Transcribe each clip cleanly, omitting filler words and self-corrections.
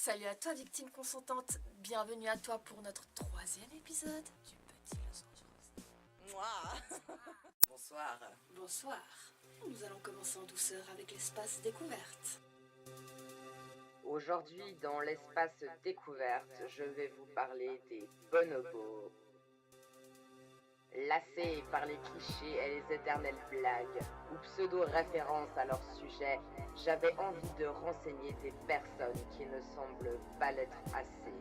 Salut à toi, victime consentante. Bienvenue à toi pour notre 3e épisode du Petit Los Angeles. Moi. Bonsoir. Bonsoir. Nous allons commencer en douceur avec l'espace découverte. Aujourd'hui, dans l'espace découverte, je vais vous parler des bonobos. Lassés par les clichés et les éternelles blagues ou pseudo-références à leur sujet, j'avais envie de renseigner des personnes qui ne semblent pas l'être assez.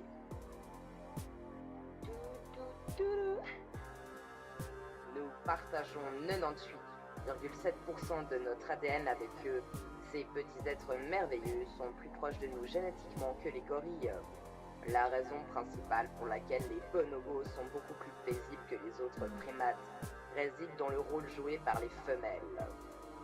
Nous partageons 98,7% de notre ADN avec eux. Ces petits êtres merveilleux sont plus proches de nous génétiquement que les gorilles. La raison principale pour laquelle les bonobos sont beaucoup plus paisibles que les autres primates réside dans le rôle joué par les femelles.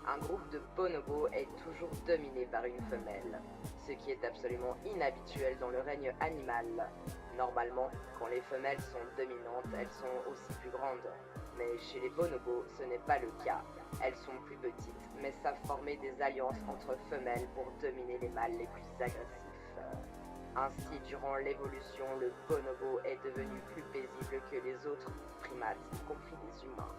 Un groupe de bonobos est toujours dominé par une femelle, ce qui est absolument inhabituel dans le règne animal. Normalement, quand les femelles sont dominantes, elles sont aussi plus grandes. Mais chez les bonobos, ce n'est pas le cas. Elles sont plus petites, mais savent former des alliances entre femelles pour dominer les mâles les plus agressifs. Ainsi, durant l'évolution, le bonobo est devenu plus paisible que les autres primates, y compris les humains.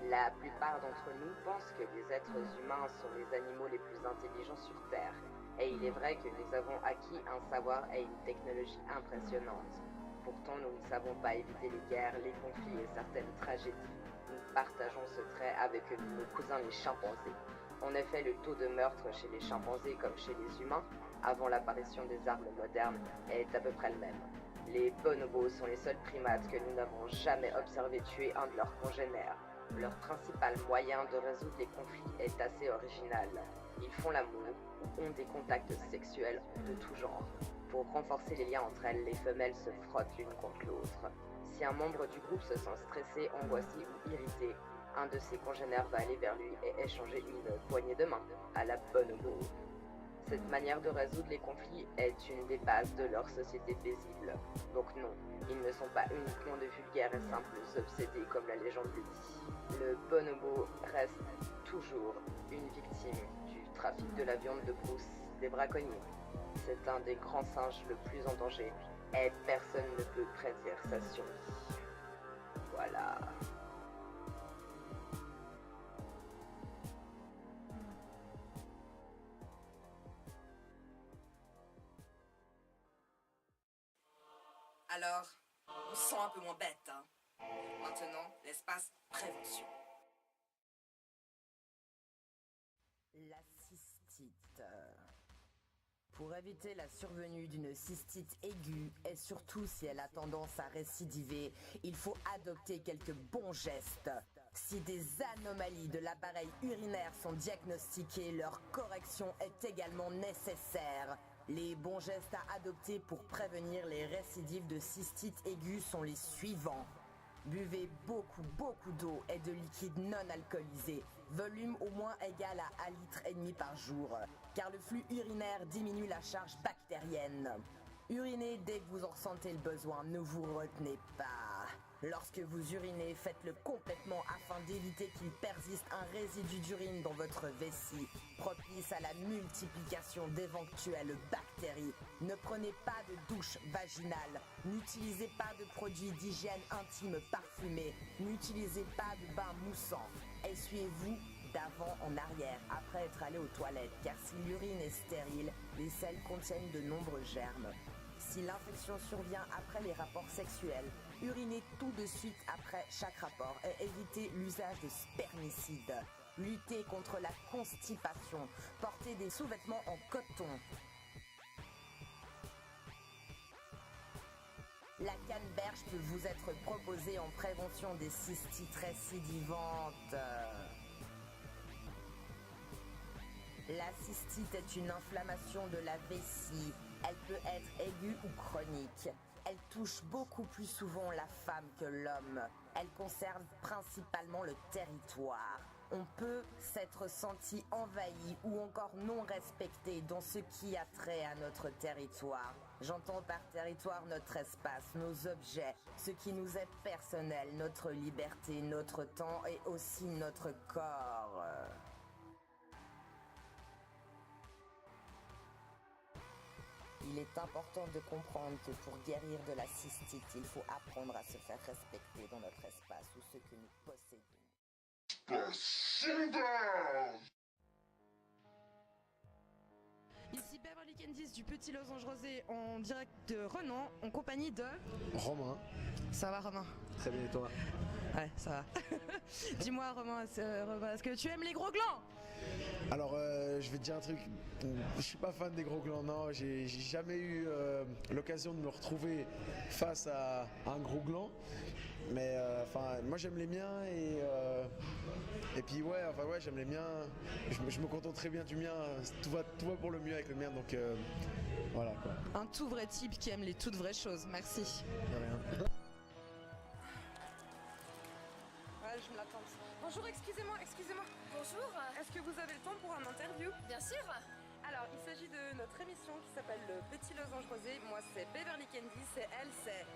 La plupart d'entre nous pensent que les êtres humains sont les animaux les plus intelligents sur Terre. Et il est vrai que nous avons acquis un savoir et une technologie impressionnante. Pourtant, nous ne savons pas éviter les guerres, les conflits et certaines tragédies. Nous partageons ce trait avec nos cousins les chimpanzés. En effet, le taux de meurtre chez les chimpanzés comme chez les humains, avant l'apparition des armes modernes, est à peu près le même. Les bonobos sont les seuls primates que nous n'avons jamais observé tuer un de leurs congénères. Leur principal moyen de résoudre les conflits est assez original. Ils font l'amour ou ont des contacts sexuels de tout genre. Pour renforcer les liens entre elles, les femelles se frottent l'une contre l'autre. Si un membre du groupe se sent stressé, angoissé ou irrité, un de ses congénères va aller vers lui et échanger une poignée de main à la bonobo. Cette manière de résoudre les conflits est une des bases de leur société paisible. Donc non, ils ne sont pas uniquement de vulgaires et simples obsédés comme la légende le dit. Le bonobo reste toujours une victime du trafic de la viande de brousse des braconniers. C'est un des grands singes le plus en danger et personne ne peut prédire sa survie. Voilà. Alors, on se sent un peu moins bête, hein. Maintenant, l'espace prévention. La cystite. Pour éviter la survenue d'une cystite aiguë, et surtout si elle a tendance à récidiver, il faut adopter quelques bons gestes. Si des anomalies de l'appareil urinaire sont diagnostiquées, leur correction est également nécessaire. Les bons gestes à adopter pour prévenir les récidives de cystite aiguë sont les suivants. Buvez beaucoup d'eau et de liquide non alcoolisé, volume au moins égal à 1,5 litre par jour, car le flux urinaire diminue la charge bactérienne. Urinez dès que vous en ressentez le besoin, ne vous retenez pas. Lorsque vous urinez, faites-le complètement afin d'éviter qu'il persiste un résidu d'urine dans votre vessie, propice à la multiplication d'éventuelles bactéries. Ne prenez pas de douche vaginale, n'utilisez pas de produits d'hygiène intime parfumés, n'utilisez pas de bain moussant. Essuyez-vous d'avant en arrière après être allé aux toilettes, car si l'urine est stérile, les selles contiennent de nombreux germes. Si l'infection survient après les rapports sexuels, urinez tout de suite après chaque rapport et évitez l'usage de spermicides. Luttez contre la constipation, portez des sous-vêtements en coton. La canneberge peut vous être proposée en prévention des cystites récidivantes. La cystite est une inflammation de la vessie. Elle peut être aiguë ou chronique. Elle touche beaucoup plus souvent la femme que l'homme. Elle concerne principalement le territoire. on peut s'être senti envahi ou encore non respecté dans ce qui a trait à notre territoire. J'entends par territoire notre espace, nos objets, ce qui nous est personnel, notre liberté, notre temps et aussi notre corps. Il est important de comprendre que pour guérir de la cystite, il faut apprendre à se faire respecter dans notre espace ou ce que nous possédons. Ici Beverly Candice du Petit Losange Rosé en direct de Renan en compagnie de... Romain, Ça va Romain? très bien et toi? Ouais, ça va. Dis-moi Romain, est-ce que tu aimes les gros glands? Alors je vais te dire un truc, je suis pas fan des gros glands, non, j'ai jamais eu l'occasion de me retrouver face à un gros gland, mais moi j'aime les miens et puis ouais j'aime les miens, je me contente très bien du mien, tout va pour le mieux avec le mien, donc voilà quoi. Un tout vrai type qui aime les toutes vraies choses, merci. De rien. Ouais, je me l'attends. Bonjour, excusez-moi. Bonjour, Est-ce que vous avez le temps pour un interview? bien sûr. Alors, il s'agit de notre émission qui s'appelle Le Petit Losange Rosé. Moi, c'est Beverly Candice et elle, c'est...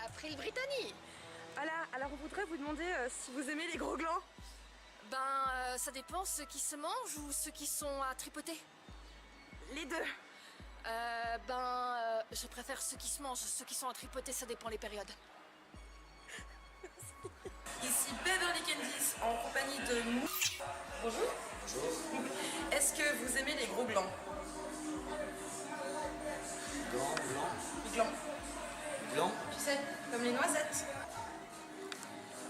April Brittany. Voilà, alors on voudrait vous demander si vous aimez les gros glands. Ça dépend, ceux qui se mangent ou ceux qui sont à tripoter. Les deux. Je préfère ceux qui se mangent, ceux qui sont à tripoter, ça dépend les périodes. Ici Beverly Candice en compagnie de... Bonjour. Bonjour. Est-ce que vous aimez les gros glands? Glands. Blanc. Tu sais, comme les noisettes.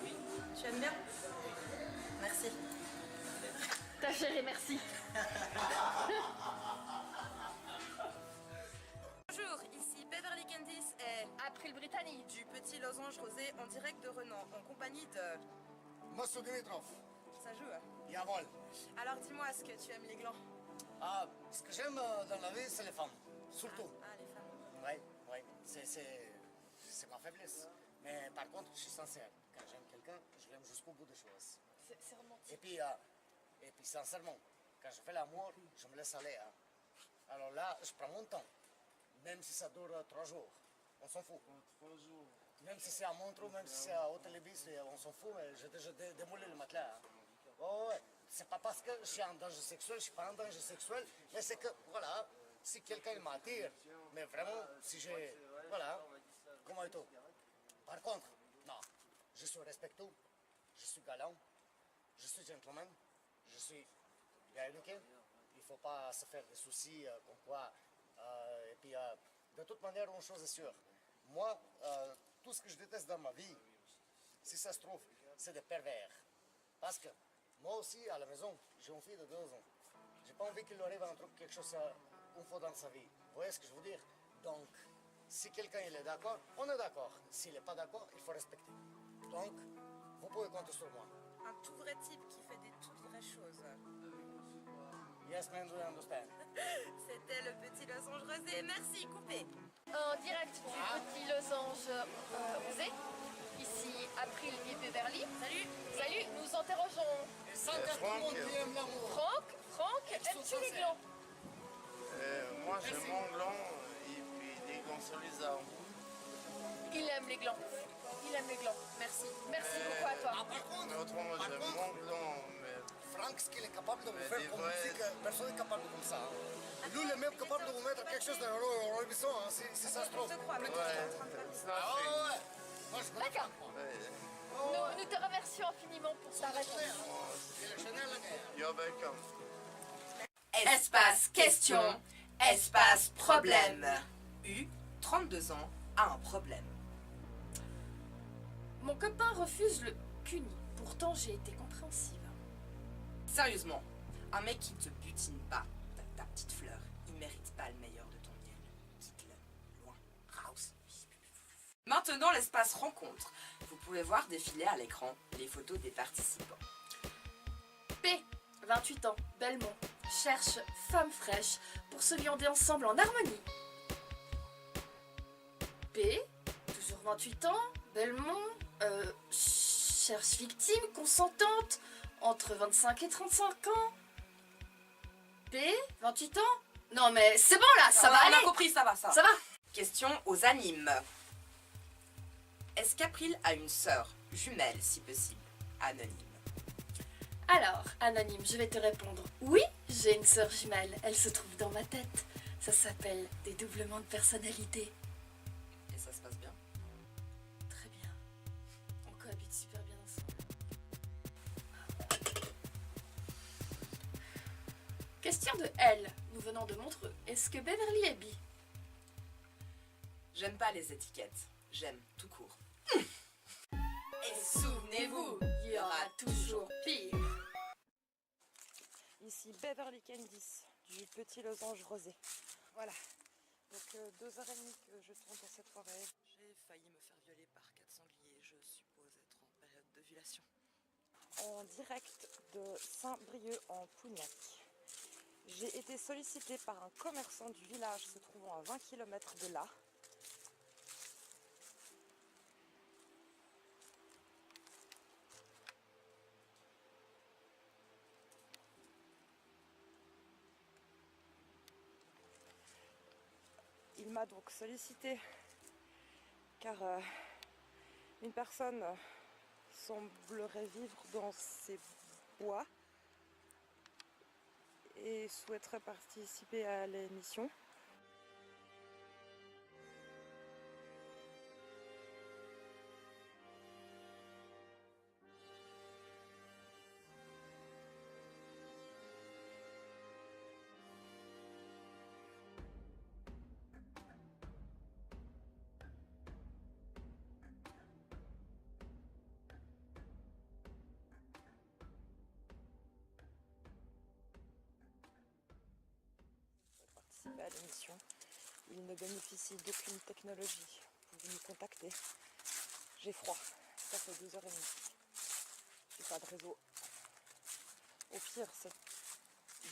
Oui. Tu aimes bien? Merci. Ta chérie, merci. Bonjour, ici Beverly Candice et April Brittany. du Petit Losange Rosé en direct de Renan en compagnie de... Monsieur Dimitrov, Ça joue, hein? Yavol. Alors dis-moi, est-ce que tu aimes les glands? Ah, ce que j'aime dans la vie, c'est les femmes. Surtout. Ah, les femmes. Oui, c'est ma faiblesse. Mais par contre, je suis sincère. Quand j'aime quelqu'un, je l'aime jusqu'au bout des choses. C'est romantique. Et puis sincèrement, quand je fais l'amour, je me laisse aller. Hein. Alors là, je prends mon temps. Même si ça dure 3 jours. On s'en fout. 3 jours. Même si c'est à Montreux, même si c'est à Hôtel-Ibis, on s'en fout, mais j'ai déjà démolé le matelas. Hein. Ouais. C'est pas parce que je suis en danger sexuel, je suis pas en danger sexuel, mais c'est que, voilà, si quelqu'un m'attire, mais vraiment, si j'ai, voilà, comment et tout. Par contre, non, je suis respectueux, je suis galant, je suis gentleman, je suis bien éduqué, il faut pas se faire des soucis comme quoi, et puis, de toute manière, une chose est sûre, moi, tout ce que je déteste dans ma vie, si ça se trouve, c'est des pervers. Parce que moi aussi, à la maison, j'ai une fille de 2 ans. J'ai pas envie qu'il lui arrive un truc, quelque chose une fois dans sa vie. Vous voyez ce que je veux dire? Donc, si quelqu'un il est d'accord, on est d'accord. S'il n'est pas d'accord, il faut respecter. Donc, vous pouvez compter sur moi. Un tout vrai type qui fait des toutes vraies choses. Yes, man, do you understand? C'était le Petit Losange Rosé. Merci, coupé. En direct du Petit Losange Rosé. Ici April et Beverly. Salut, nous interrogeons Tout le monde qui aime l'amour. Franck, aimes-tu les glands? Moi j'ai mon gland et puis les glands sur les arbres. Il aime les glands. Merci beaucoup à toi. Ah, par contre, Mais autrement j'aime mon gland, mais Franck, ce qu'il est capable de vous Mais faire des comme vrais- musique, personne n'est capable comme ça. Hein. Lui, il est même capable de vous mettre quelque chose dans le Robinson, hein, si ça se trouve. Je te crois, mais tu es en train de faire c'est Ah un fait. ouais. Moi, je connais D'accord. Franck, moi. Nous te remercions infiniment pour ta réponse. Il est génial, le gars. You're welcome. Espace question, espace problème. U, 32 ans, a un problème. Mon copain refuse le cuni. Pourtant, j'ai été compréhensive. Sérieusement, un mec qui ne te butine pas, ta petite fleur, il mérite pas le meilleur de ton miel. Quitte-le, loin, house. Maintenant, l'espace rencontre. Vous pouvez voir défiler à l'écran les photos des participants. P, 28 ans, Belmont, cherche femme fraîche pour se viander ensemble en harmonie. P, toujours 28 ans, Belmont, cherche victime consentante entre 25 et 35 ans. P, 28 ans. Non mais c'est bon là, ça va On aller. a compris, ça va, ça va. Ça va. Question aux animes. Est-ce qu'April a une sœur jumelle, si possible, anonyme? Alors, anonyme, je vais te répondre. Oui, j'ai une sœur jumelle. Elle se trouve dans ma tête. Ça s'appelle dédoublement de personnalité. Et ça se passe bien? Très bien. On cohabite super bien ensemble. Question de L. Nous venons de Montreux. Est-ce que Beverly est bi? J'aime pas les étiquettes. J'aime tout court. Et souvenez-vous, Il y aura toujours pire. Ici Beverly Candice du Petit Losange Rosé. Voilà. Donc 2h30 que je tourne dans cette forêt. j'ai failli me faire violer par 4 sangliers. Je suppose être en période d'ovulation. En direct de Saint-Brieuc en Pougnac. J'ai été sollicitée par un commerçant du village se trouvant à 20 km de là. Il m'a donc sollicité car une personne semblerait vivre dans ces bois et souhaiterait participer à l'émission. À l'émission. Il ne bénéficie d'aucune technologie pour nous contacter. J'ai froid, ça fait 2h30. J'ai pas de réseau. Au pire, cette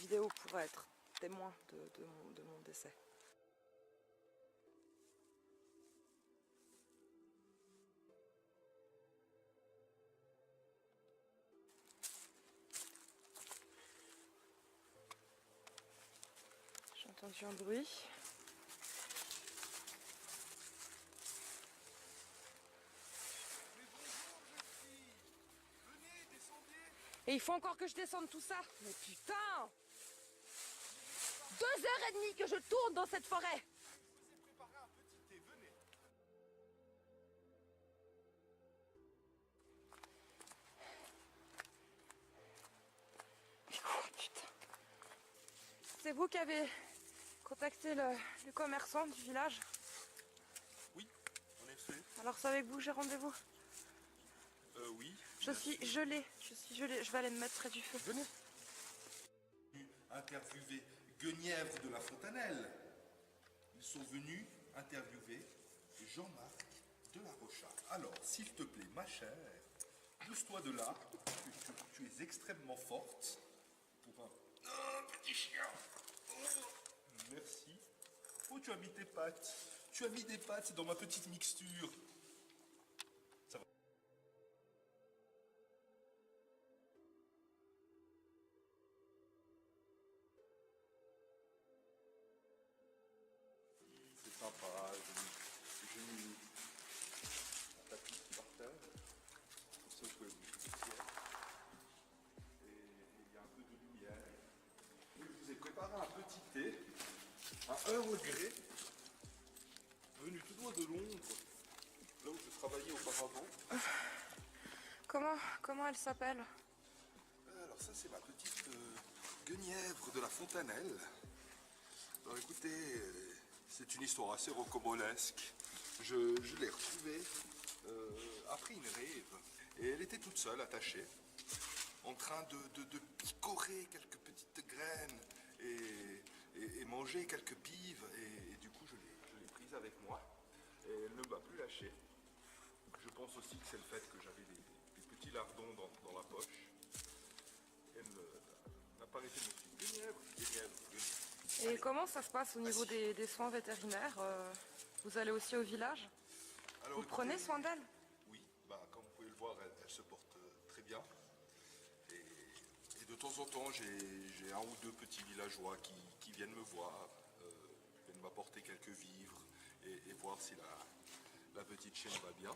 vidéo pourrait être témoin de mon décès. J'ai entendu un bruit. Et il faut encore que je descende tout ça. Mais putain! 2h30 que je tourne dans cette forêt. Mais quoi, putain? C'est vous qui avez contacté le commerçant du village? Oui, en effet. Alors c'est avec vous que j'ai rendez-vous? Oui. Je suis gelée, je vais aller me mettre près du feu. Venez. Interviewer Guenièvre de la Fontanelle. Ils sont venus interviewer Jean-Marc de la Rocha. Alors, s'il te plaît, ma chère, pousse-toi de là. Tu es extrêmement forte pour un petit chien. Oh, merci. Oh, tu as mis tes pattes. Tu as mis des pattes dans ma petite mixture. Ça va. C'est sympa, j'ai mis un tapis par terre, comme ça vous pouvez vous coucher. Et il y a un peu de lumière. Et je vous ai préparé un petit thé à 1 degré, venu tout droit de Londres, là où je travaillais auparavant. Comment elle s'appelle? Alors ça c'est ma petite Guenièvre de la Fontanelle. Alors écoutez, c'est une histoire assez rocambolesque. Je l'ai retrouvée après une rêve. Et elle était toute seule, attachée, en train de picorer quelques petites graines et manger quelques pives. Et du coup, je l'ai prise avec moi. Et elle ne m'a plus lâché. Je pense aussi que c'est le fait que j'avais des petits lardons dans la poche. Elle n'a pas arrêté de me dire Guenièvre, Guenièvre, Guenièvre. Et Allez. comment ça se passe au niveau des soins vétérinaires? Vous allez aussi au village? Alors, Vous prenez soin d'elle? Oui, bah, comme vous pouvez le voir, elle se porte très bien. Et temps en temps, j'ai un ou deux petits villageois qui viennent me voir, viennent m'apporter quelques vivres et voir si la petite chienne va bien.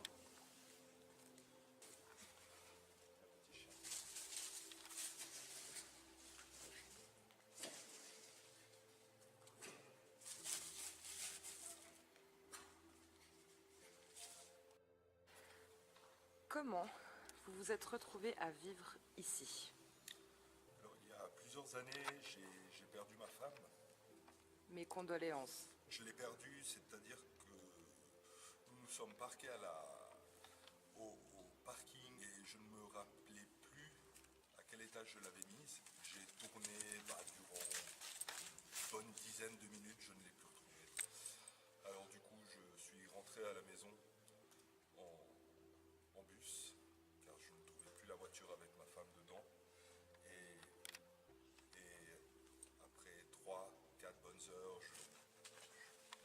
Comment vous vous êtes retrouvé à vivre ici? Alors, il y a plusieurs années, j'ai perdu ma femme. Mes condoléances. Je l'ai perdue, c'est-à-dire que nous nous sommes parqués au parking et je ne me rappelais plus à quel étage je l'avais mise. J'ai tourné durant une bonne dizaine de minutes, je ne l'ai plus retrouvée. Alors du coup, je suis rentré à la maison en bus, car je ne trouvais plus la voiture avec ma femme dedans. Et après 3-4 bonnes heures,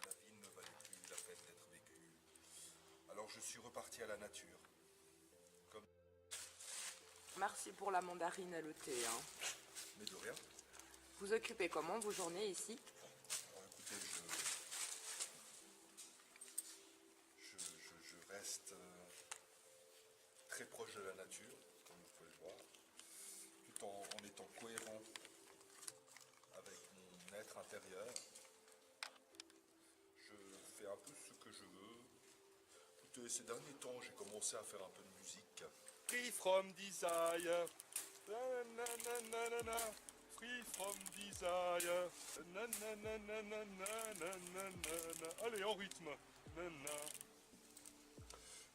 la vie ne valait plus la peine d'être vécue. Alors je suis reparti à la nature. Merci pour la mandarine et le thé. Hein. Mais de rien. Vous occupez comment vos journées ici? Alors, écoutez, je reste très proche de la nature, comme vous pouvez le voir, tout en étant cohérent avec mon être intérieur. Je fais un peu ce que je veux. Écoutez, ces derniers temps, j'ai commencé à faire un peu de musique. Free from desire. Na, na, na, na, na, na. Free from desire. Na, na, na, na, na, na, na, na, na. Allez, en rythme. Na, na.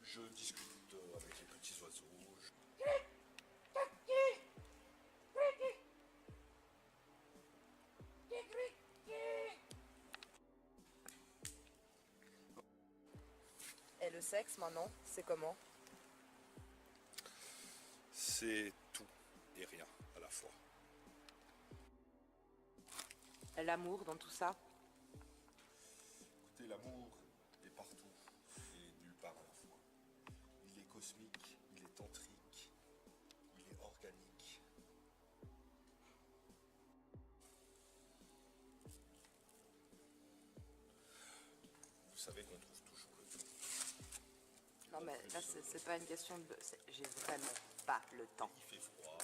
Je discute avec les petits oiseaux. Et le sexe maintenant, c'est comment? C'est tout et rien à la fois. Et l'amour dans tout ça? Écoutez, l'amour est partout et nulle part à la fois. Il est cosmique, il est tantrique, il est organique. Vous savez qu'on trouve toujours le temps. Non mais là c'est pas une question de... J'ai vraiment pas le temps. Il fait froid,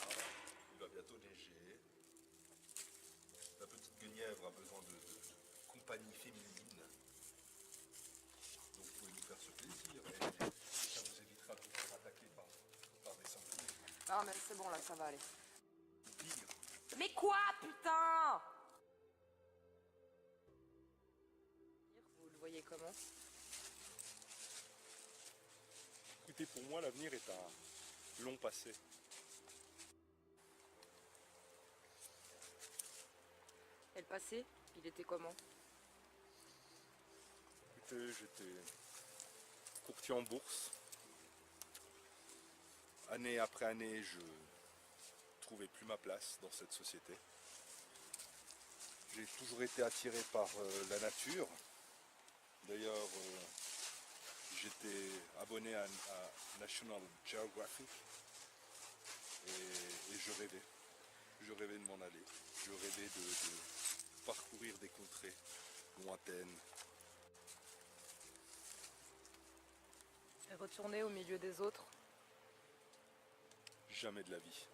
il va bientôt neiger. La petite guenièvre a besoin de compagnie féminine. Donc vous pouvez nous faire ce plaisir et ça vous évitera de vous faire attaquer par des sangliers. Non mais c'est bon là, ça va aller. Pire. Mais quoi, putain? Vous le voyez comment? Écoutez, pour moi, l'avenir est un long passé. Et le passé, il était comment? Écoutez, j'étais courtier en bourse. Année après année, je trouvais plus ma place dans cette société. J'ai toujours été attiré par la nature. D'ailleurs, j'étais abonné à National Geographic et je rêvais. Je rêvais de m'en aller. Je rêvais de parcourir des contrées lointaines. Et retourner au milieu des autres? Jamais de la vie.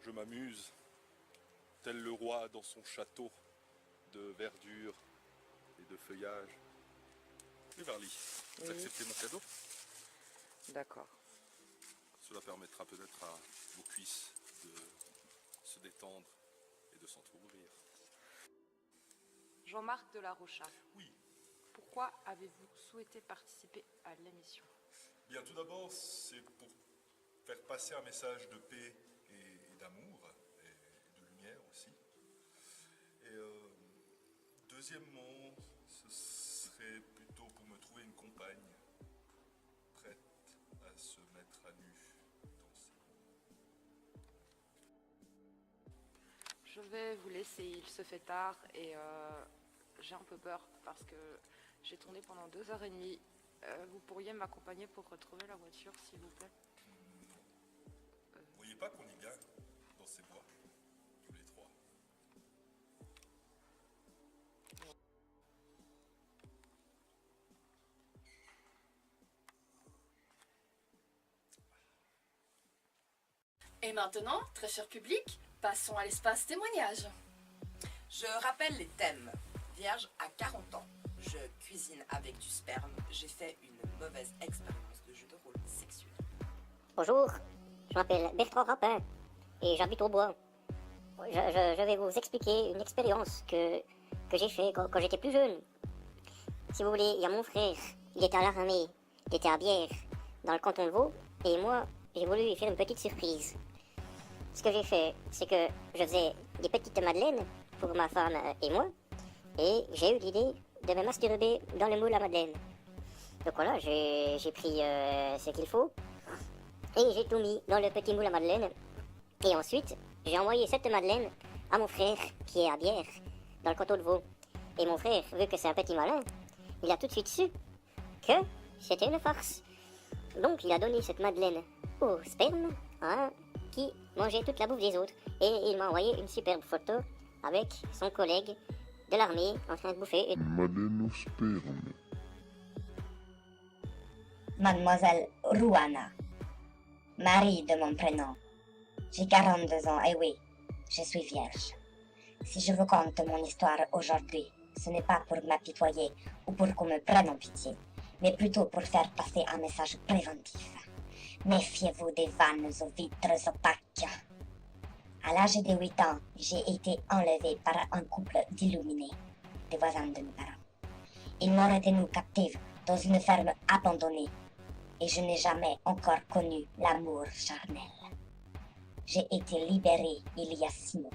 Je m'amuse, tel le roi dans son château de verdure et de feuillage. Beverly, vous Oui. acceptez mon cadeau? D'accord. Cela permettra peut-être à vos cuisses de se détendre et de s'entrouvrir. Jean-Marc de la Rocha, Oui. pourquoi avez-vous souhaité participer à l'émission? Bien, tout d'abord, c'est pour faire passer un message de paix et d'amour, et de lumière aussi. Et deuxièmement, ce serait plutôt pour me trouver une compagne prête à se mettre à nu. Danser. Je vais vous laisser, il se fait tard et j'ai un peu peur parce que j'ai tourné pendant 2h30. Vous pourriez m'accompagner pour retrouver la voiture, s'il vous plaît? Vous voyez pas qu'on y gagne dans ces bois, tous les trois. Et maintenant, très cher public, passons à l'espace témoignage. Je rappelle les thèmes. Vierge à 40 ans. Je cuisine avec du sperme. J'ai fait une mauvaise expérience de jeu de rôle sexuel. Bonjour, je m'appelle Bertrand Rapin et j'habite au bois. Je vais vous expliquer une expérience que j'ai fait quand j'étais plus jeune. Si vous voulez, il y a mon frère, il était à l'armée, il était à Bière, dans le canton de Vaud, et moi, j'ai voulu lui faire une petite surprise. Ce que j'ai fait, c'est que je faisais des petites madeleines pour ma femme et moi, et j'ai eu l'idée de me masturber dans le moule à madeleine. Donc voilà, j'ai pris ce qu'il faut, et j'ai tout mis dans le petit moule à madeleine. Et ensuite, j'ai envoyé cette madeleine à mon frère qui est à Bière, dans le canton de Vaud. Et mon frère, vu que c'est un petit malin, il a tout de suite su que c'était une farce. Donc il a donné cette madeleine au sperme, hein, qui mangeait toute la bouffe des autres. Et il m'a envoyé une superbe photo avec son collègue de l'armée en train de bouffer une Madeleine au sperme. Mademoiselle Rouana, Marie de mon prénom. J'ai 42 ans et oui, je suis vierge. Si je vous conte mon histoire aujourd'hui, ce n'est pas pour m'apitoyer ou pour qu'on me prenne en pitié, mais plutôt pour faire passer un message préventif. Méfiez-vous des vannes aux vitres opaques. À l'âge de 8 ans, j'ai été enlevée par un couple d'illuminés, des voisins de mes parents. Ils m'ont retenue captive dans une ferme abandonnée et je n'ai jamais encore connu l'amour charnel. J'ai été libérée il y a 6 mois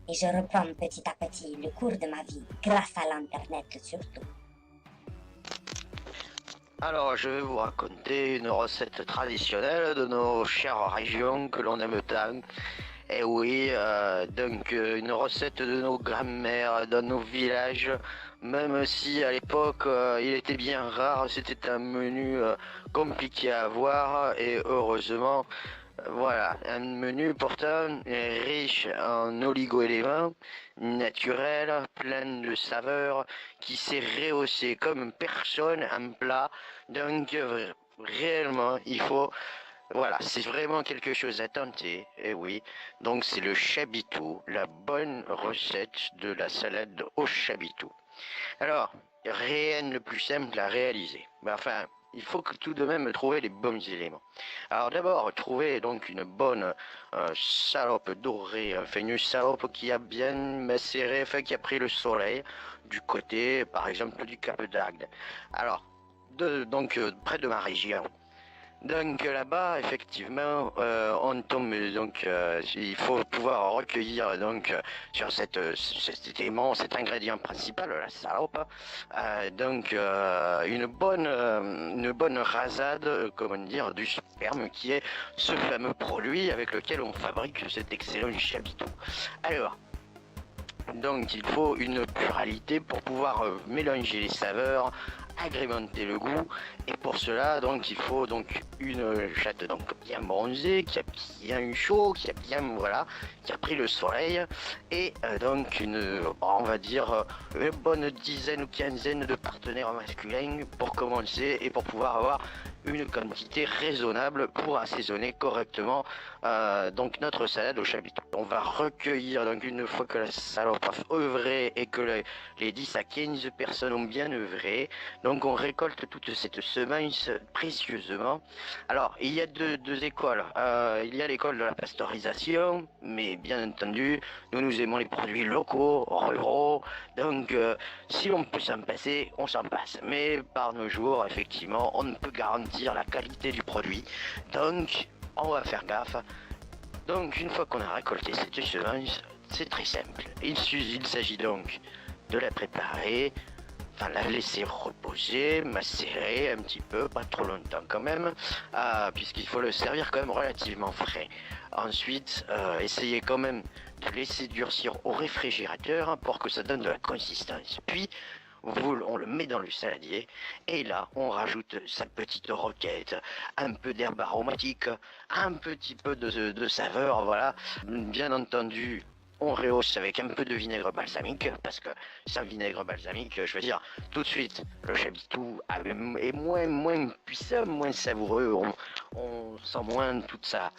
et je reprends petit à petit le cours de ma vie grâce à l'internet surtout. Alors, je vais vous raconter une recette traditionnelle de nos chères régions que l'on aime tant. Et oui, donc une recette de nos grands-mères dans nos villages, même si à l'époque il était bien rare, c'était un menu compliqué à avoir et heureusement, voilà, un menu pourtant riche en oligo-éléments, naturel, plein de saveurs, qui s'est rehaussé comme personne en plat. Donc réellement, il faut, voilà, c'est vraiment quelque chose à tenter. Et oui, donc c'est le chabitou, la bonne recette de la salade au chabitou. Alors, rien de plus simple à réaliser. Mais enfin, il faut que tout de même trouver les bons éléments. Alors d'abord, trouver donc une bonne salope dorée, enfin une salope qui a bien macéré, enfin qui a pris le soleil du côté, par exemple, du Cap d'Agde. Alors, donc près de ma région. Donc là-bas, effectivement, on tombe, donc il faut pouvoir recueillir donc sur cet élément, cet ingrédient principal, la salope, donc une bonne rasade, comment dire, du sperme, qui est ce fameux produit avec lequel on fabrique cet excellent chabitou. Alors, donc il faut une pluralité pour pouvoir mélanger les saveurs, agrémenter le goût, et pour cela donc il faut donc une chatte donc bien bronzée, qui a bien eu chaud, qui a bien, voilà, qui a pris le soleil, et donc on va dire une bonne dizaine ou quinzaine de partenaires masculins pour commencer et pour pouvoir avoir une quantité raisonnable pour assaisonner correctement donc notre salade au chabitou. On va recueillir, donc une fois que la salope a œuvré et que les 10 à 15 personnes ont bien œuvré, donc on récolte toute cette semence précieusement. Alors il y a deux écoles, il y a l'école de la pasteurisation, mais bien entendu nous aimons les produits locaux, ruraux, donc si on peut s'en passer, on s'en passe, mais par nos jours effectivement on ne peut garantir la qualité du produit, donc on va faire gaffe. Donc une fois qu'on a récolté cette semence, c'est très simple, il s'agit donc de la préparer, enfin la laisser reposer, macérer un petit peu, pas trop longtemps quand même, puisqu'il faut le servir quand même relativement frais. Ensuite, essayez quand même de laisser durcir au réfrigérateur pour que ça donne de la consistance. Puis on le met dans le saladier, et là, on rajoute sa petite roquette, un peu d'herbe aromatique, un petit peu de saveur, voilà. Bien entendu, on rehausse avec un peu de vinaigre balsamique, parce que sans vinaigre balsamique, je veux dire, tout de suite, le chabitou est moins puissant, moins savoureux, on sent moins toute sa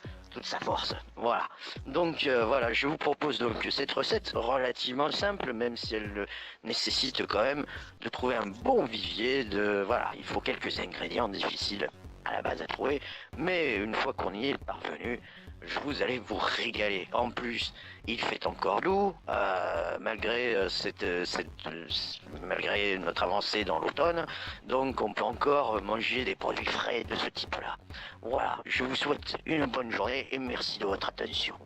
force, voilà. Donc voilà, je vous propose donc cette recette relativement simple, même si elle nécessite quand même de trouver un bon vivier, voilà, il faut quelques ingrédients difficiles à la base à trouver, mais une fois qu'on y est parvenu, vous allez vous régaler. En plus, il fait encore doux, malgré notre avancée dans l'automne, donc on peut encore manger des produits frais de ce type-là. Voilà, je vous souhaite une bonne journée et merci de votre attention.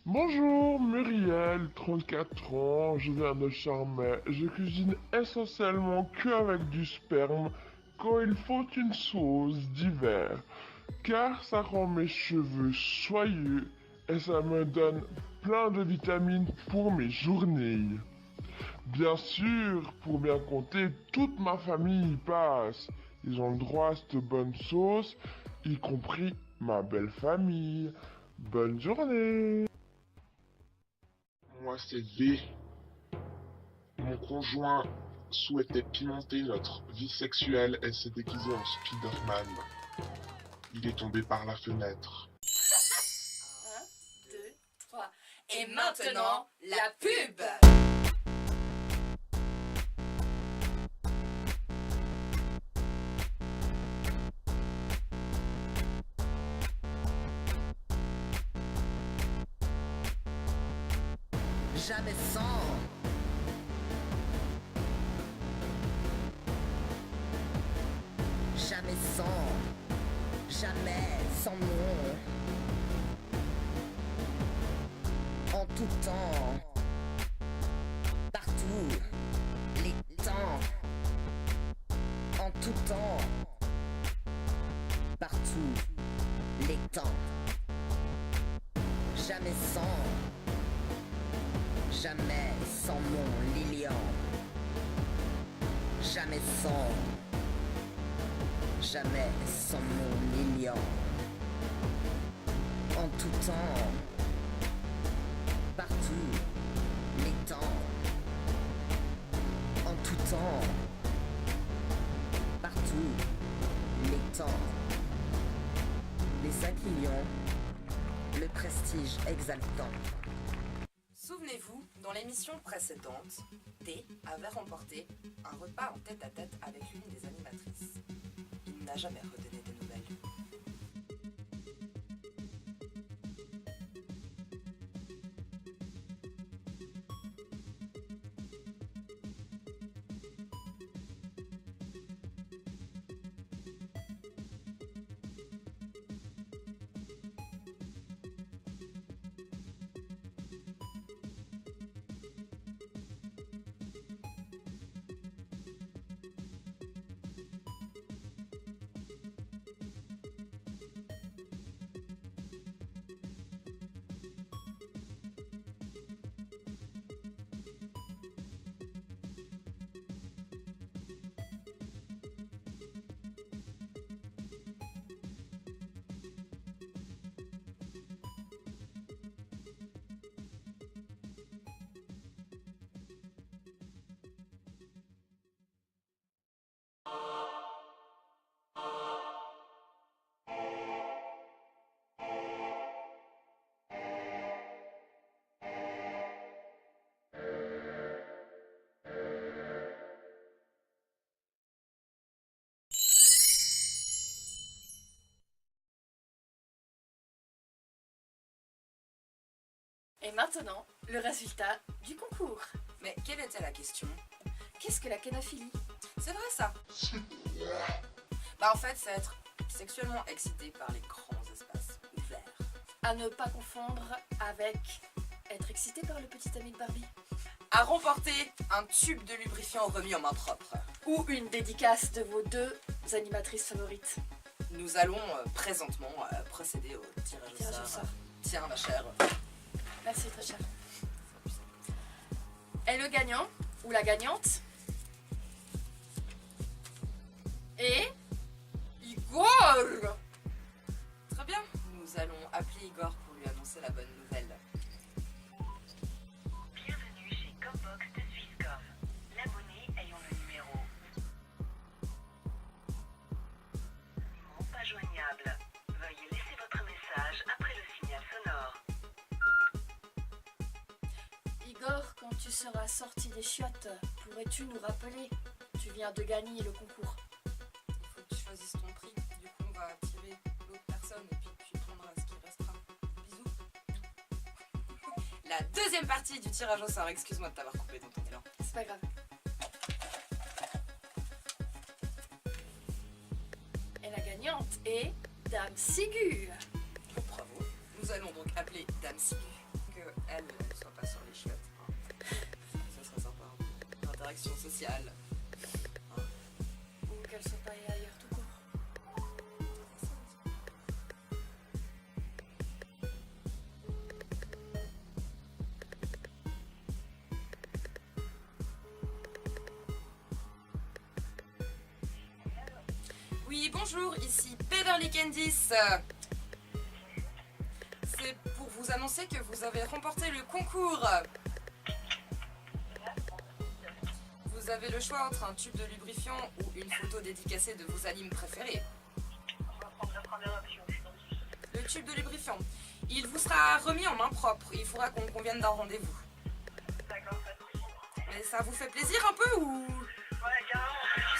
Bonjour, Muriel, 34 ans, je viens de Charmey. Je cuisine essentiellement que avec du sperme quand il faut une sauce d'hiver, car ça rend mes cheveux soyeux et ça me donne plein de vitamines pour mes journées. Bien sûr, pour bien compter, toute ma famille y passe. Ils ont le droit à cette bonne sauce, y compris ma belle famille. Bonne journée. Moi c'est V. Mon conjoint souhaitait pimenter notre vie sexuelle et s'est déguisé en Spider-Man. Il est tombé par la fenêtre. 1, 2, 3. Et maintenant, la pub. Jamais sans. Jamais sans. Jamais sans nom. En tout temps. Partout. Les temps. En tout temps. Partout. Les temps. Jamais sans. Jamais sans mon Lilian. Jamais sans. Jamais sans mon Lilian. En tout temps. Partout. Les temps. En tout temps. Partout. Les temps. Les 5 millions. Le prestige exaltant. Souvenez-vous, dans l'émission précédente, T avait remporté un repas en tête-à-tête avec l'une des animatrices. Il n'a jamais redonné de nouvelles. Et maintenant, le résultat du concours. Mais quelle était la question? Qu'est-ce que la canophilie? C'est vrai ça? Bah en fait, c'est être sexuellement excité par les grands espaces ouverts. À ne pas confondre avec être excité par le petit ami de Barbie. À remporter un tube de lubrifiant remis en main propre. Ou une dédicace de vos 2 animatrices favorites. Nous allons présentement procéder au tirage au sort. Tiens ma chère. Merci très cher. Et le gagnant ou la gagnante est Igor. Très bien, nous allons appeler Igor pour lui annoncer la bonne nouvelle. Bienvenue chez Combox de Swisscom, l'abonné ayant le numéro non pas joignable. Veuillez laisser votre message après le signal sonore. Igor, quand tu seras sorti des chiottes, pourrais-tu nous rappeler? Tu viens de gagner le concours. Il faut que tu choisisses ton prix. Du coup, on va tirer l'autre personne et puis tu prendras ce qui restera. Bisous. La deuxième partie du tirage au sort. Excuse-moi de t'avoir coupé dans ton élan. C'est pas grave. Et la gagnante est Dame Sigur. Bravo. Nous allons donc appeler Dame Sigur. Qu'elle ne soit pas sur les chiottes. Hein. Ça serait sympa. L'interaction sociale. Ou qu'elle soit pas ailleurs tout court. Oui, bonjour, ici Beverly Candice. C'est pour vous annoncer que vous avez remporté le concours. Vous avez le choix entre un tube de lubrifiant ou une photo dédicacée de vos animes préférés. Le tube de lubrifiant. Il vous sera remis en main propre. Il faudra qu'on convienne d'un rendez-vous. Mais ça vous fait plaisir un peu ou...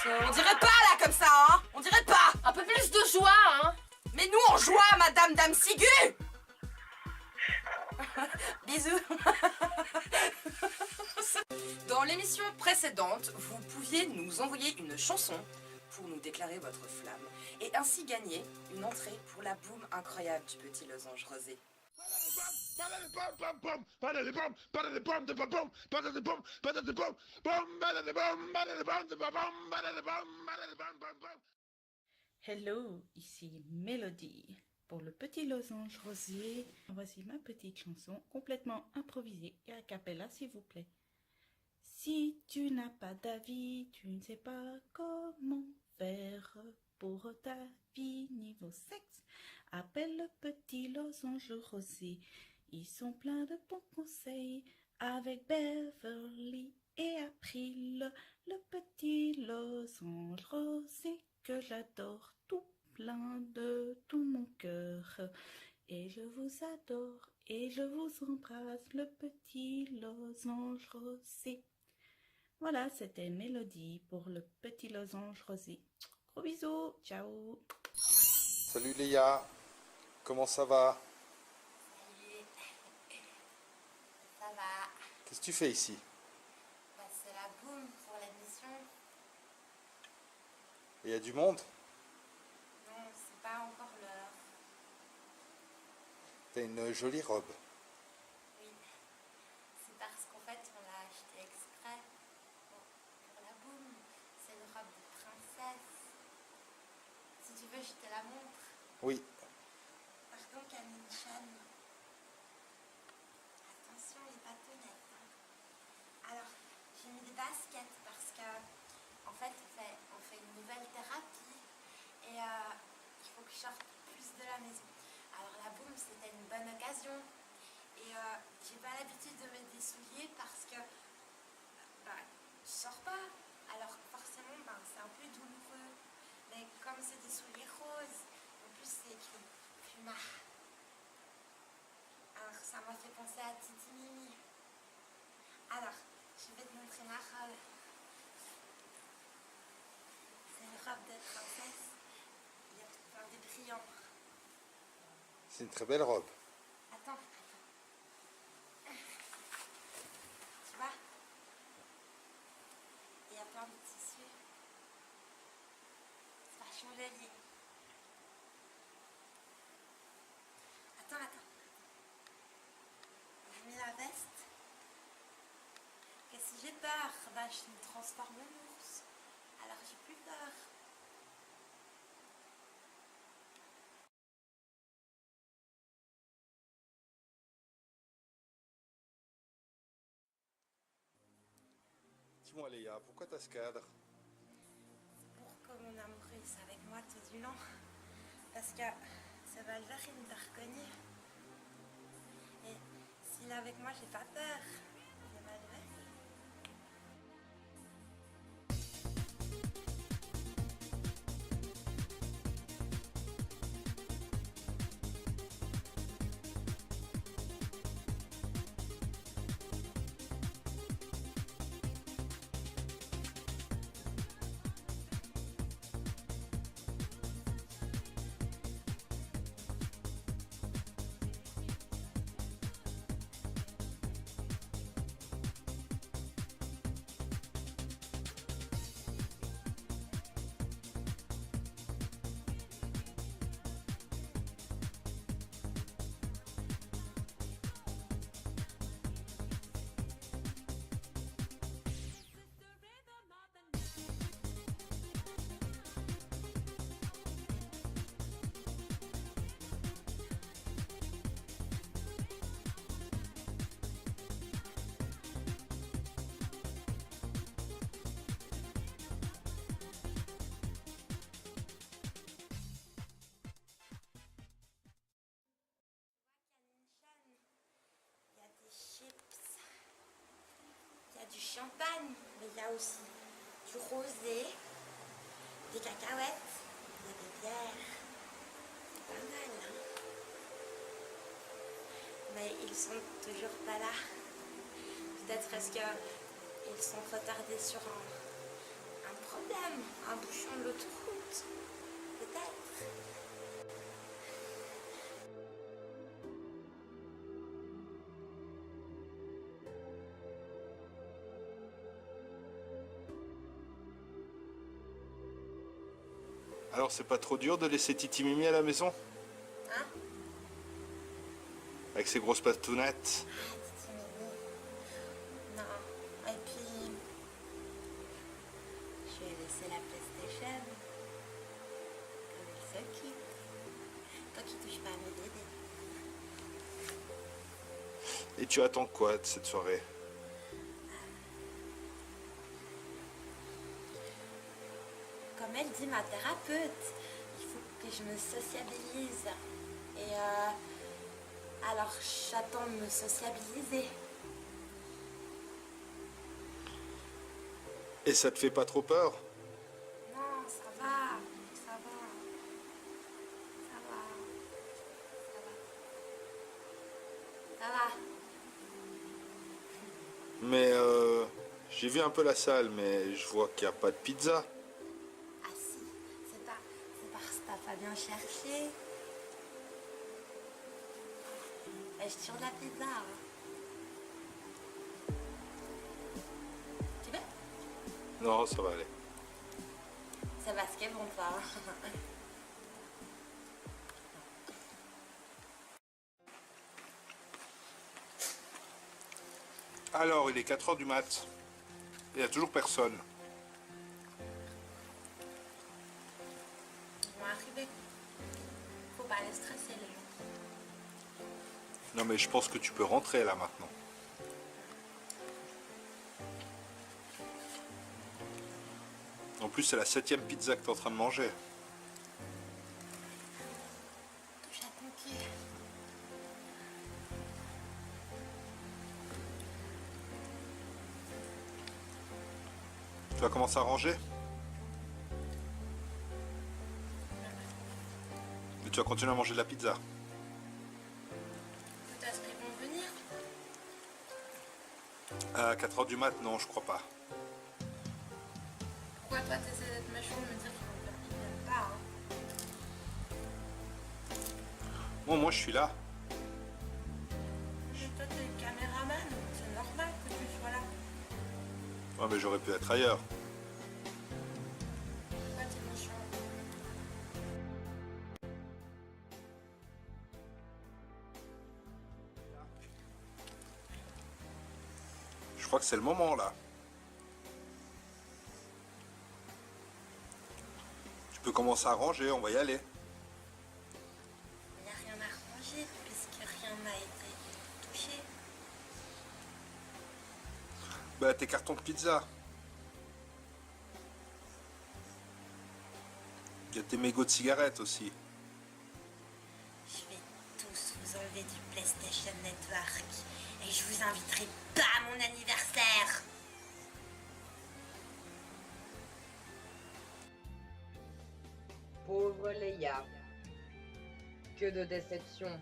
On dirait pas là comme ça, hein. On dirait pas. Un peu plus de joie, hein. Mais nous on joie, madame Dame Sigur. Bisous. Dans l'émission précédente, vous pouviez nous envoyer une chanson pour nous déclarer votre flamme et ainsi gagner une entrée pour la boum incroyable du petit losange rosé. Hello, ici Mélodie. Pour le petit losange rosé, voici ma petite chanson complètement improvisée et a cappella s'il vous plaît. Si tu n'as pas d'avis, tu ne sais pas comment faire pour ta vie niveau sexe, appelle le petit losange rosé. Ils sont pleins de bons conseils avec Beverly et April, le petit losange rosé que j'adore tout plein de tout mon cœur. Et je vous adore et je vous embrasse, le petit losange rosé. Voilà, c'était Mélodie pour le petit losange rosé. Gros bisous, ciao. Salut Léa, comment ça va? Ça va. Qu'est-ce que tu fais ici? Bah, c'est la boum pour l'émission. Il y a du monde? Non, c'est pas encore l'heure. T'as une jolie robe. Oui. C'est parce qu'en fait, on l'a acheté exprès pour la boum. C'est une robe de princesse. Si tu veux, je te la montre. Oui. Par contre, Camille Chan. Attention les bâtonnets. Alors, j'ai mis des baskets parce que, en fait, on fait une nouvelle thérapie et il faut que je sorte plus de la maison. Alors la boum, c'était une bonne occasion et j'ai pas l'habitude de mettre des souliers parce que je sors pas. Alors forcément, c'est un peu douloureux. Mais comme c'est des souliers roses, en plus c'est écrit Puma. Alors ça m'a fait penser à Titi Mimi. Alors, je vais te montrer ma robe. C'est une robe de princesse. Il y a plein de brillants. C'est une très belle robe. Attends. Tu vois? Il y a plein de tissus. C'est vachement joli. Attends. J'ai mis la veste. Que si j'ai peur, je me transforme en ours. Alors j'ai plus peur. Dites-moi Léa, pourquoi t'as ce cadre? Pour que mon amour réussisse avec moi tout du long. Parce que ça va le faire, il me t'a reconnu. Et s'il est avec moi, j'ai pas peur. Il est malheureux. Il y a des chips, il y a du champagne, mais il y a aussi du rosé, des cacahuètes, il y a des bières. C'est pas mal, hein? Mais ils sont toujours pas là. Peut-être est-ce qu'ils sont retardés sur un problème, un bouchon de l'autoroute. Peut-être. Alors c'est pas trop dur de laisser Titi Mimi à la maison? Hein? Avec ses grosses patounettes. Non. Et puis, je vais laisser la PlayStation. Comme elle se quitte. Toi qui touches pas à mes bébés. Et tu attends quoi de cette soirée? Comme elle dit ma thérapeute, il faut que je me sociabilise. Et alors j'attends de me sociabiliser. Et ça te fait pas trop peur? Non, ça va, ça va. Ça va. Ça va. Ça va. Mais j'ai vu un peu la salle, mais je vois qu'il n'y a pas de pizza. Ah si, c'est parce que t'as pas bien cherché. Et je tire de la pizza. Hein. Tu veux? Non, ça va aller. C'est parce qu'elle est bon toi. Alors, il est 4h du mat. Il n'y a toujours personne. Ils vont arriver. Faut pas les stresser les gens. Non, mais je pense que tu peux rentrer là maintenant. En plus, c'est la 7e pizza que tu es en train de manger. Touche à ton pied. Tu vas commencer à ranger? Mais tu vas continuer à manger de la pizza. Peut-être qu'ils vont venir. À 4h du mat, non, je crois pas. Pourquoi toi t'essaies d'être méchant de me dire qu'ils viennent pas hein? Bon, moi, je suis là. Mais toi t'es caméraman, c'est normal que tu sois là. Ouais, mais j'aurais pu être ailleurs. Pourquoi t'es méchant? Je crois que c'est le moment, là. Tu peux commencer à ranger, on va y aller. Il n'y a rien à ranger puisque rien n'a été touché. Bah, tes cartons de pizza. Il y a tes mégots de cigarettes aussi. Je vais tous vous enlever du PlayStation Network et je vous inviterai pas à mon anniversaire. Pauvre Leia. Que de déception.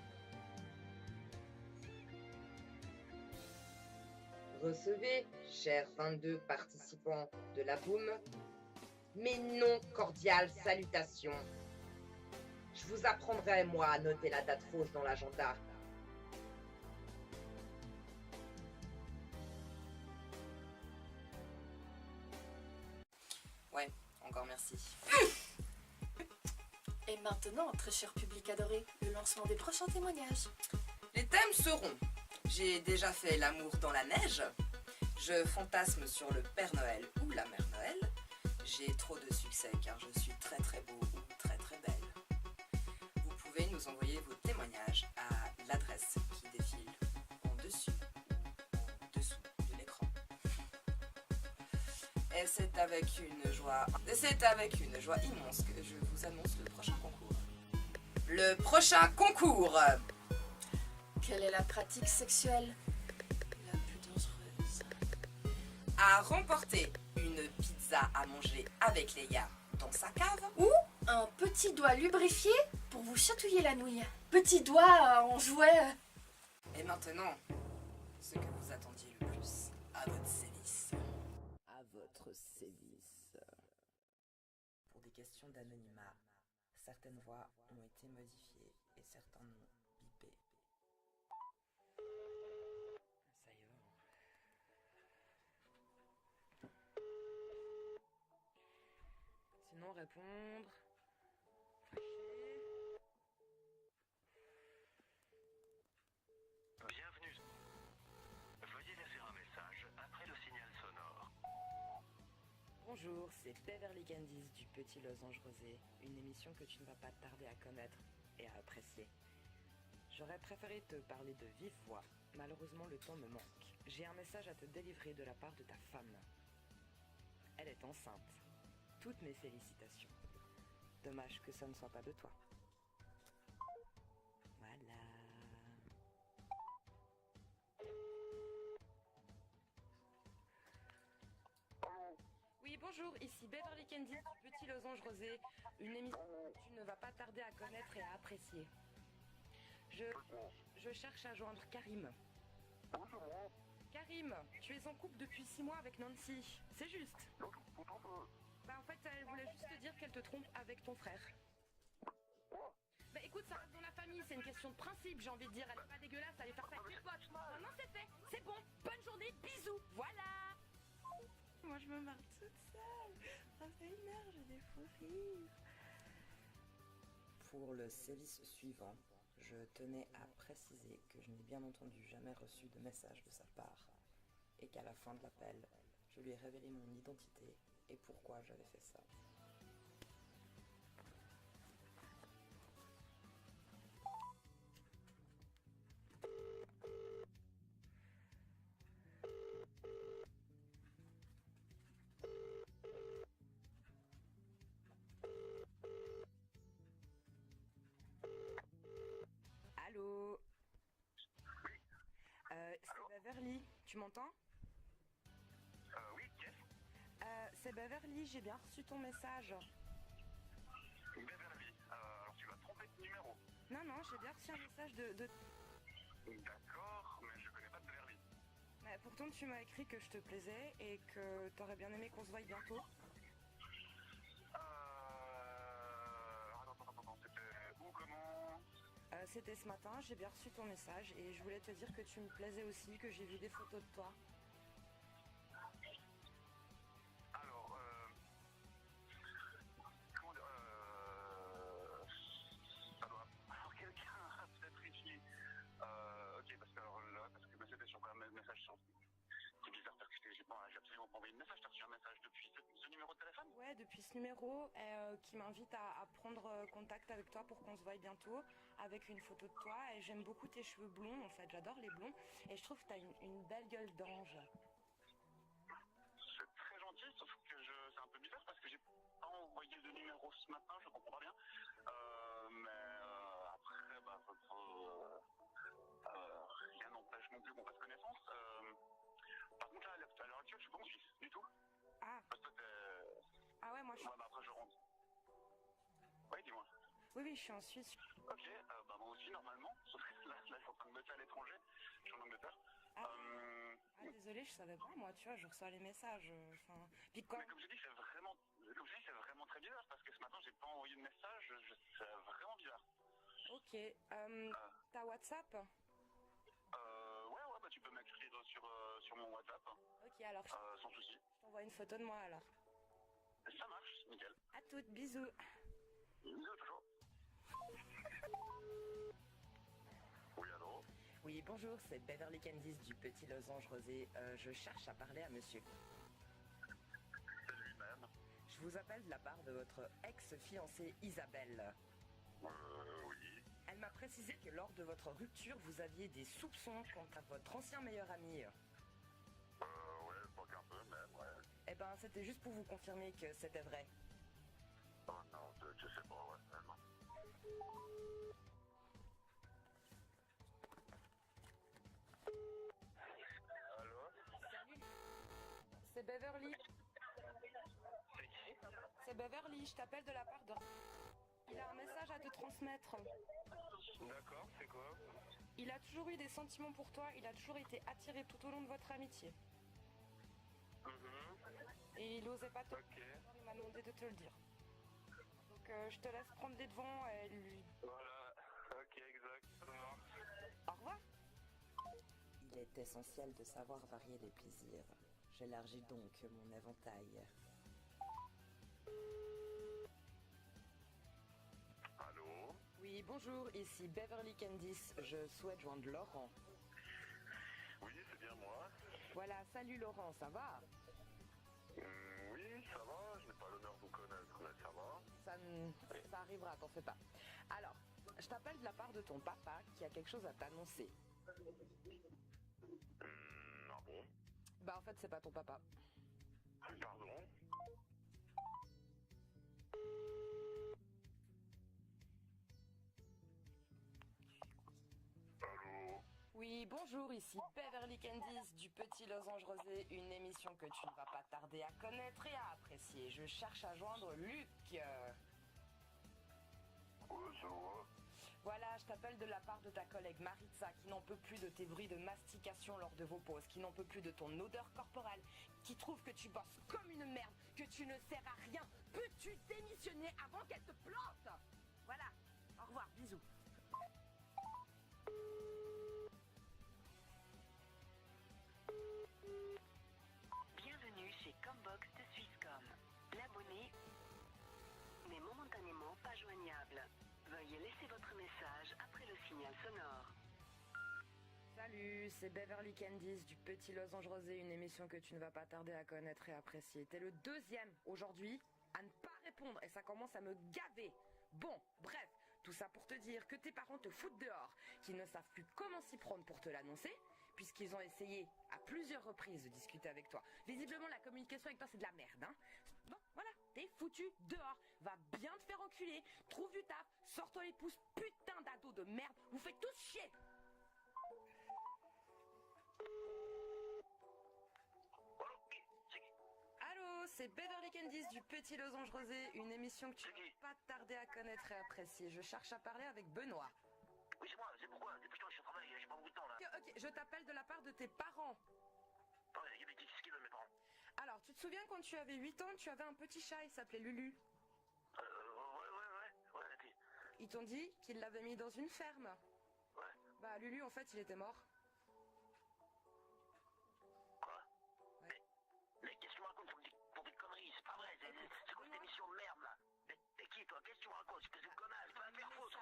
Recevez, chers 22 participants de la boum, mes non cordiales salutations. Je vous apprendrai, moi, à noter la date fausse dans l'agenda. Ouais, encore merci. Et maintenant, très cher public adoré, le lancement des prochains témoignages. Les thèmes seront: j'ai déjà fait l'amour dans la neige, je fantasme sur le Père Noël ou la Mère Noël, j'ai trop de succès car je suis très très beau ou très très belle. Vous pouvez nous envoyer vos témoignages à l'adresse qui défile en dessus ou en dessous de l'écran. Et c'est avec une joie immense que je vous annonce le prochain concours. Le prochain concours! Quelle est la pratique sexuelle la plus dangereuse? À remporter une pizza à manger avec Leia dans sa cave, Ou un petit doigt lubrifié pour vous chatouiller la nouille. Petit doigt en jouet. et maintenant, ce que vous attendiez le plus, à votre service. À votre sévice. Pour des questions d'anonymat, certaines voix ont été modifiées et certains noms bipés. Ça y va. Sinon, répondre. Bienvenue. Veuillez laisser un message après le signal sonore. Bonjour, c'est Beverly Candice du Petit Losange Rosé, une émission que tu ne vas pas tarder à connaître et à apprécier. J'aurais préféré te parler de vive voix, malheureusement le temps me manque. J'ai un message à te délivrer de la part de ta femme. Elle est enceinte. Toutes mes félicitations. Dommage que ça ne soit pas de toi. Voilà. Oui, bonjour, ici Beverly Candy du Petit Losange Rosé, une émission que tu ne vas pas tarder à connaître et à apprécier. Je cherche à joindre Karim. Karim, tu es en couple depuis 6 mois avec Nancy, c'est juste? Bah en fait, elle voulait juste te dire qu'elle te trompe avec ton frère. Bah écoute, ça reste dans la famille, c'est une question de principe, j'ai envie de dire, elle est pas dégueulasse, elle est faire ça avec tes potes. Maintenant c'est fait, c'est bon, bonne journée, bisous, voilà. Moi je me marre toute seule, ça fait une heure, j'ai des fous rires. Pour le sévice suivant, je tenais à préciser que je n'ai bien entendu jamais reçu de message de sa part et qu'à la fin de l'appel, je lui ai révélé mon identité et pourquoi j'avais fait ça. Allô? C'est Beverly, tu m'entends? Oui, yes. C'est Beverly, j'ai bien reçu ton message. Beverly, alors tu vas te tromper de numéro. Non, non, j'ai bien reçu un message de... D'accord, mais je connais pas de Beverly. Mais pourtant, tu m'as écrit que je te plaisais et que t'aurais bien aimé qu'on se voie bientôt. Attends, c'était où, comment? C'était ce matin, j'ai bien reçu ton message et je voulais te dire que tu me plaisais aussi, que j'ai vu des photos de toi. Alors, comment dire, ça doit... Alors, quelqu'un a peut-être ici. Ok, parce que alors là, parce que c'était sur un message sur... C'est bizarre parce que j'ai absolument pas envoyé de message. T'as reçu un message depuis ce numéro de téléphone? Ouais, depuis ce numéro qui m'invite à prendre contact avec toi pour qu'on se voie bientôt avec une photo de toi. Et j'aime beaucoup tes cheveux blonds, en fait, j'adore les blonds. Et je trouve que t'as une belle gueule d'ange. C'est très gentil, sauf que c'est un peu bizarre parce que j'ai pas envoyé de numéro trop ce matin, je comprends pas bien. Mais après, bah, rien n'empêche non plus qu'on fasse connaissance. Par contre, là, à l'heure actuelle, je suis pas en Suisse, du tout. Ah. Parce que t'es... Ah ouais, moi je suis... Ouais, bah après, je rentre. Oui, dis-moi. Oui, je suis en Suisse. Ok, bah moi aussi, normalement. Sauf que là, je suis en train de bosser à l'étranger. Je suis en Angleterre. Ah, désolé, je savais pas, moi, tu vois, je reçois les messages, enfin... Puis quand... Mais comme je dis, c'est vraiment très bizarre, parce que ce matin, j'ai pas envoyé de message, c'est vraiment bizarre. Ok, t'as WhatsApp? Ouais, bah tu peux m'écrire sur mon WhatsApp. Ok, alors sans souci. je t'envoie une photo de moi, alors. Ça marche, nickel. À toutes, bisous. Bisous, toujours. Oui, allô? Oui, bonjour, c'est Beverly Candice du Petit Losange Rosé. Je cherche à parler à monsieur. C'est lui-même. Je vous appelle de la part de votre ex-fiancée Isabelle. Oui. Elle m'a précisé que lors de votre rupture, vous aviez des soupçons quant à votre ancien meilleur ami. Ouais, pas qu'un peu, même, ouais. Eh ben, c'était juste pour vous confirmer que c'était vrai. Oh non, je sais pas, ouais, vraiment. Allô? Salut. C'est Beverly. C'est qui? C'est Beverly, je t'appelle de la part de... Il a un message à te transmettre. D'accord, c'est quoi? Il a toujours eu des sentiments pour toi, il a toujours été attiré tout au long de votre amitié. Et il osait pas te... Il m'a demandé de te le dire. Donc je te laisse prendre les devants et lui... Voilà, ok, exactement. Au revoir. Il est essentiel de savoir varier les plaisirs. J'élargis donc mon éventail. Allô? Oui, bonjour, ici Beverly Candice. Je souhaite joindre Laurent. Oui, c'est bien moi. Voilà, salut Laurent, ça va? Oui, ça va, je n'ai pas l'honneur de vous connaître, mais ça va. Ça arrivera, t'en fais pas. Alors, je t'appelle de la part de ton papa qui a quelque chose à t'annoncer. Ah bon? Bah en fait, c'est pas ton papa. Pardon? Allô? Oui, bonjour, ici Beverly Candice du Petit Losange Rosé, une émission que tu ne vas pas tarder à connaître et à apprécier. Je cherche à joindre Luc. Voilà, je t'appelle de la part de ta collègue Maritza qui n'en peut plus de tes bruits de mastication lors de vos pauses, qui n'en peut plus de ton odeur corporelle, qui trouve que tu bosses comme une merde, que tu ne sers à rien. Peux-tu démissionner avant qu'elle te plante? Voilà, au revoir, bisous. Bienvenue chez Combox de Swisscom. L'abonné n'est momentanément pas joignable. Veuillez laisser votre message après le signal sonore. Salut, c'est Beverly Candice du Petit Losange Rosé, une émission que tu ne vas pas tarder à connaître et apprécier. T'es le deuxième aujourd'hui à ne pas répondre et ça commence à me gaver. Bon, bref, tout ça pour te dire que tes parents te foutent dehors, qu'ils ne savent plus comment s'y prendre pour te l'annoncer, puisqu'ils ont essayé à plusieurs reprises de discuter avec toi. Visiblement, la communication avec toi, c'est de la merde, hein. Bon, voilà, t'es foutu dehors. Va bien te faire enculer, trouve du taf, sors-toi les pouces, putain d'ado de merde, vous faites tous chier. Allô, c'est Beverly Candice du Petit Losange Rosé, une émission que tu ne vas pas tarder à connaître et apprécier. Je cherche à parler avec Benoît. Oui, c'est moi, c'est pourquoi? Putain, je suis au travail, j'ai pas beaucoup de temps là. Ok, je t'appelle de la part de tes parents. Qu'est-ce qu'ils veulent mes parents? Alors, tu te souviens quand tu avais 8 ans, tu avais un petit chat, il s'appelait Lulu. Ouais, Ils t'ont dit qu'ils l'avaient mis dans une ferme. Ouais. Bah, Lulu, en fait, il était mort. Mais qu'est-ce que tu me racontes pour des conneries? C'est pas vrai, c'est quoi cette émission de merde là? T'es qui toi? Qu'est-ce que tu me racontes? Espèce de connasse, va la faire foutre!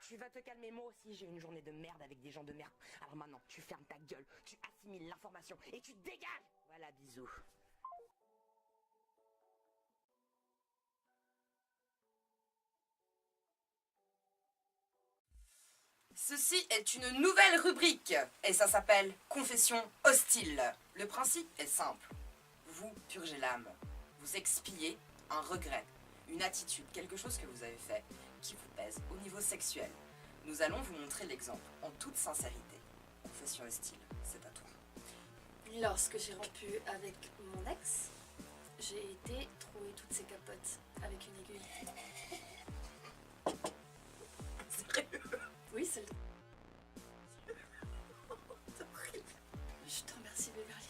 Tu vas te calmer, moi aussi j'ai une journée de merde avec des gens de merde. Alors maintenant, tu fermes ta gueule, tu assimiles l'information et tu dégages. Voilà, bisous. Ceci est une nouvelle rubrique et ça s'appelle Confession hostile. Le principe est simple. Vous purgez l'âme, vous expiez un regret. une attitude, quelque chose que vous avez fait qui vous pèse au niveau sexuel. Nous allons vous montrer l'exemple en toute sincérité. Confession et style, c'est à toi. Lorsque j'ai rompu avec mon ex, j'ai été trouver toutes ses capotes avec une aiguille. Sérieux? Oui, c'est le... Je te remercie, Beverly.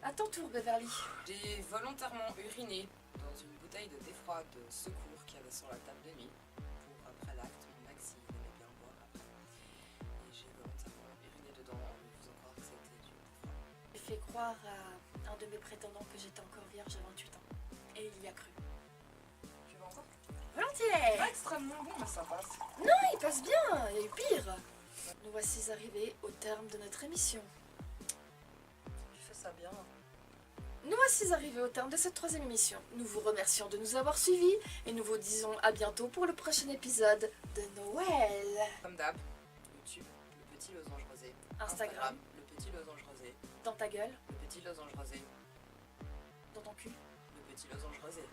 À ton tour, Beverly. J'ai volontairement uriné dans une bouteille de thé froid de secours qu'il y avait sur la table de nuit pour après l'acte, mon ex il aimait bien boire après. Et j'ai volontairement uriné dedans en lui faisant croire que c'était du thé froid. J'ai fait croire à un de mes prétendants que j'étais encore vierge à 28 ans. Et il y a cru. Tu veux encore? Volontiers! Pas extrêmement bon, mais ça passe. Non, il passe bien, il y a eu pire. Nous voici arrivés au terme de notre émission. Tu fais ça bien. Nous voici arrivés au terme de cette 3e émission. Nous vous remercions de nous avoir suivis et nous vous disons à bientôt pour le prochain épisode de Noël. Comme d'hab, YouTube, le petit losange rosé. Instagram, le petit losange rosé. dans ta gueule, Le petit losange rosé. dans ton cul. Le petit losange rosé.